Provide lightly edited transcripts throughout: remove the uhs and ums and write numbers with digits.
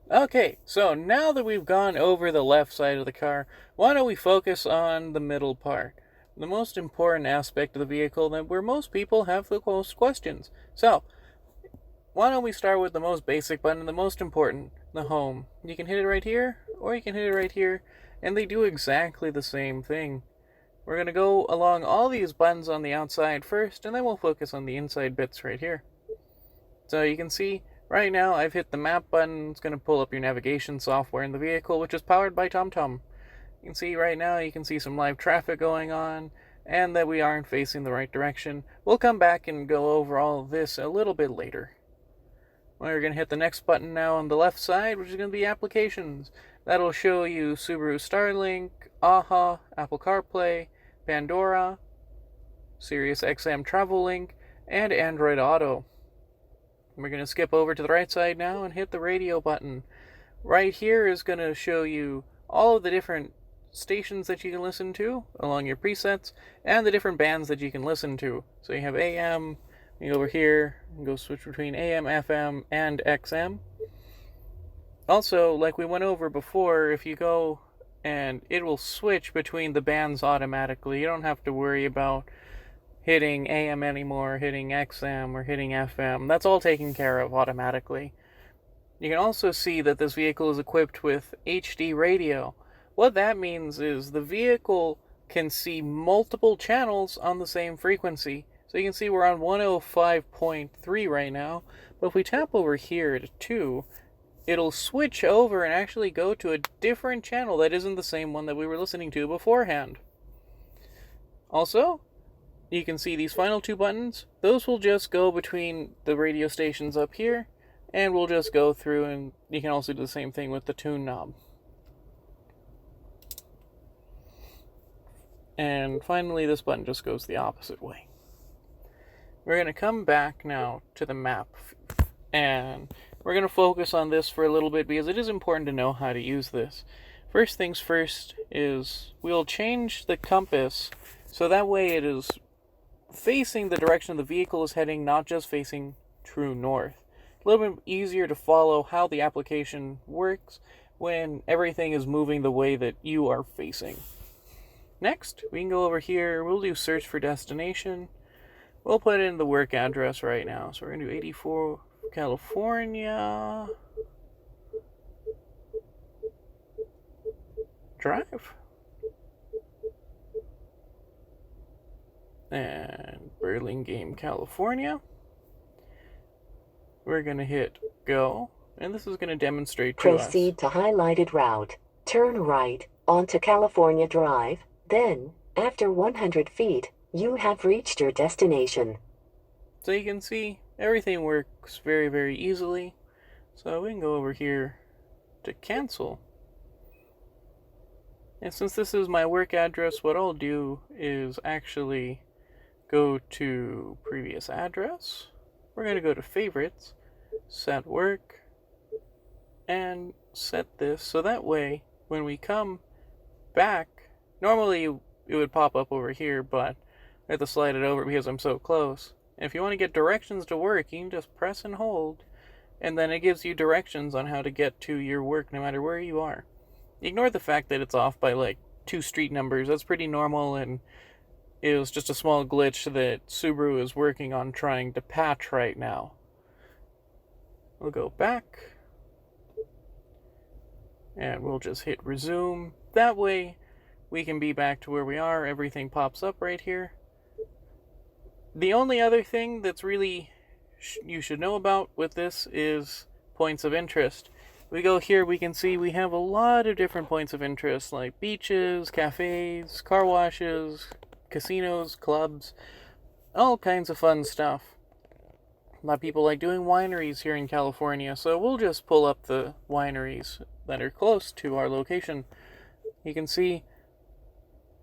Okay, so now that we've gone over the left side of the car, why don't we focus on the middle part? The most important aspect of the vehicle that where most people have the most questions. So, why don't we start with the most basic button, the most important, the home. You can hit it right here, or you can hit it right here, and they do exactly the same thing. We're going to go along all these buttons on the outside first, and then we'll focus on the inside bits right here. So you can see right now I've hit the map button. It's going to pull up your navigation software in the vehicle, which is powered by TomTom. You can see right now, you can see some live traffic going on, and that we aren't facing the right direction. We'll come back and go over all of this a little bit later. We're going to hit the next button now on the left side, which is going to be applications. That'll show you Subaru Starlink, AHA, Apple CarPlay, Pandora, Sirius XM Travel Link, and Android Auto. We're going to skip over to the right side now and hit the radio button. Right here is going to show you all of the different stations that you can listen to along your presets and the different bands that you can listen to. So you have AM, you go over here and go switch between AM, FM, and XM. Also, like we went over before, if you go and it will switch between the bands automatically. You don't have to worry about hitting AM anymore, hitting XM, or hitting FM. That's all taken care of automatically. You can also see that this vehicle is equipped with HD radio. What that means is the vehicle can see multiple channels on the same frequency. So you can see we're on 105.3 right now, but if we tap over here to 2, it'll switch over and actually go to a different channel that isn't the same one that we were listening to beforehand. Also, you can see these final two buttons. Those will just go between the radio stations up here, and we'll just go through, and you can also do the same thing with the tune knob. And finally, this button just goes the opposite way. We're going to come back now to the map, and we're going to focus on this for a little bit because it is important to know how to use this. First things first is we'll change the compass so that way it is facing the direction the vehicle is heading, not just facing true north. A little bit easier to follow how the application works when everything is moving the way that you are facing. Next, we can go over here, we'll do search for destination. We'll put in the work address right now. So we're going to do 84 California Drive. And Burlingame, California. We're going to hit go, and this is going to demonstrate to us. Proceed to highlighted route. Turn right onto California Drive. Then, after 100 feet, you have reached your destination. So you can see everything works very, very easily. So we can go over here to cancel. And since this is my work address, what I'll do is actually go to previous address. We're going to go to favorites, set work, and set this so that way when we come back, normally it would pop up over here, but I have to slide it over because I'm so close. And if you want to get directions to work, you can just press and hold, and then it gives you directions on how to get to your work no matter where you are. Ignore the fact that it's off by like 2 street numbers. That's pretty normal, and it was just a small glitch that Subaru is working on trying to patch right now. We'll go back, and we'll just hit resume. That way we can be back to where we are. Everything pops up right here. The only other thing that's really you should know about with this is points of interest. We go here, we can see we have a lot of different points of interest, like beaches, cafes, car washes, casinos, clubs, all kinds of fun stuff. A lot of people like doing wineries here in California, so we'll just pull up the wineries that are close to our location. You can see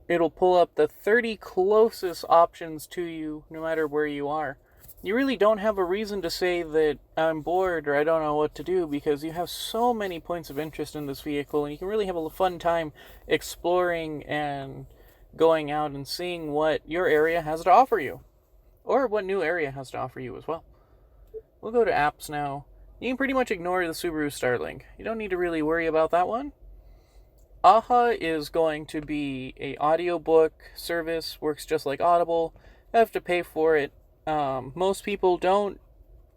it'll pull up the 30 closest options to you no matter where you are. You really don't have a reason to say that I'm bored or I don't know what to do because you have so many points of interest in this vehicle, and you can really have a fun time exploring and going out and seeing what your area has to offer you, or what new area has to offer you as well. We'll go to apps now. you can pretty much ignore the Subaru Starlink. You don't need to really worry about that one. AHA is going to be a audiobook service, works just like Audible. You have to pay for it. Most people don't,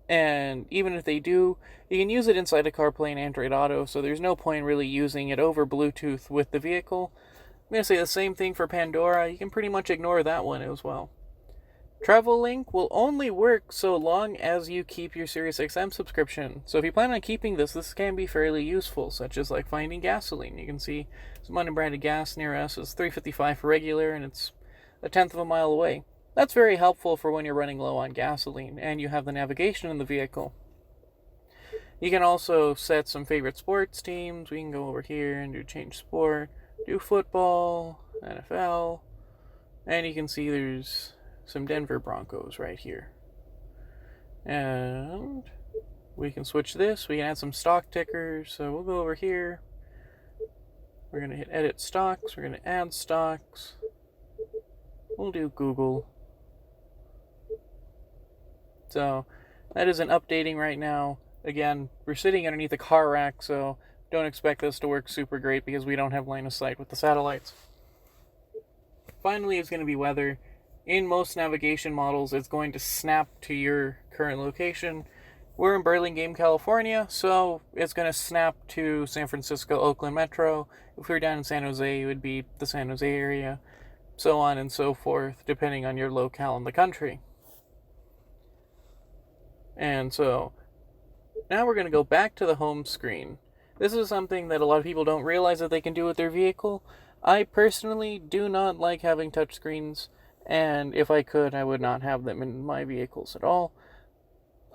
and even if they do, you can use it inside a CarPlay and Android Auto, so there's no point really using it over Bluetooth with the vehicle. I'm going to say the same thing for Pandora. You can pretty much ignore that one as well. Travel Link will only work so long as you keep your SiriusXM subscription. So if you plan on keeping this can be fairly useful, such as like finding gasoline. You can see some unbranded gas near us is $3.55 for regular, and it's a tenth of a mile away. That's very helpful for when you're running low on gasoline and you have the navigation in the vehicle. You can also set some favorite sports teams. We can go over here and do change sport, do football, NFL, and you can see there's some Denver Broncos right here. And we can switch this. We can add some stock tickers. So we'll go over here. We're going to hit edit stocks. We're going to add stocks. We'll do Google. So that isn't updating right now. Again, we're sitting underneath a car rack, so don't expect this to work super great because we don't have line of sight with the satellites. Finally, it's going to be weather. In most navigation models, it's going to snap to your current location. We're in Burlingame, California, so it's going to snap to San Francisco, Oakland Metro. If we were down in San Jose, it would be the San Jose area, so on and so forth, depending on your locale in the country. And so, now we're going to go back to the home screen. This is something that a lot of people don't realize that they can do with their vehicle. I personally do not like having touchscreens, and if I could, I would not have them in my vehicles at all.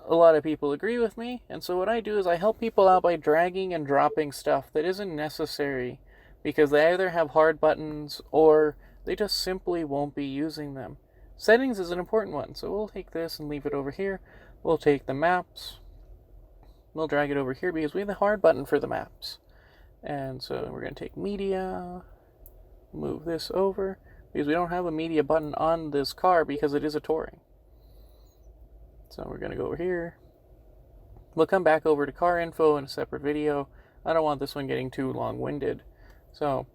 A lot of people agree with me, and so what I do is I help people out by dragging and dropping stuff that isn't necessary, because they either have hard buttons or they just simply won't be using them. Settings is an important one, so we'll take this and leave it over here. We'll take the maps. We'll drag it over here because we have the hard button for the maps. And so we're going to take media, move this over, because we don't have a media button on this car because it is a Touring. So we're going to go over here. We'll come back over to car info in a separate video. I don't want this one getting too long-winded. So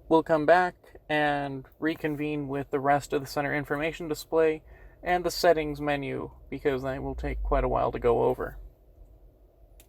we'll come back and reconvene with the rest of the center information display and the settings menu, because that will take quite a while to go over.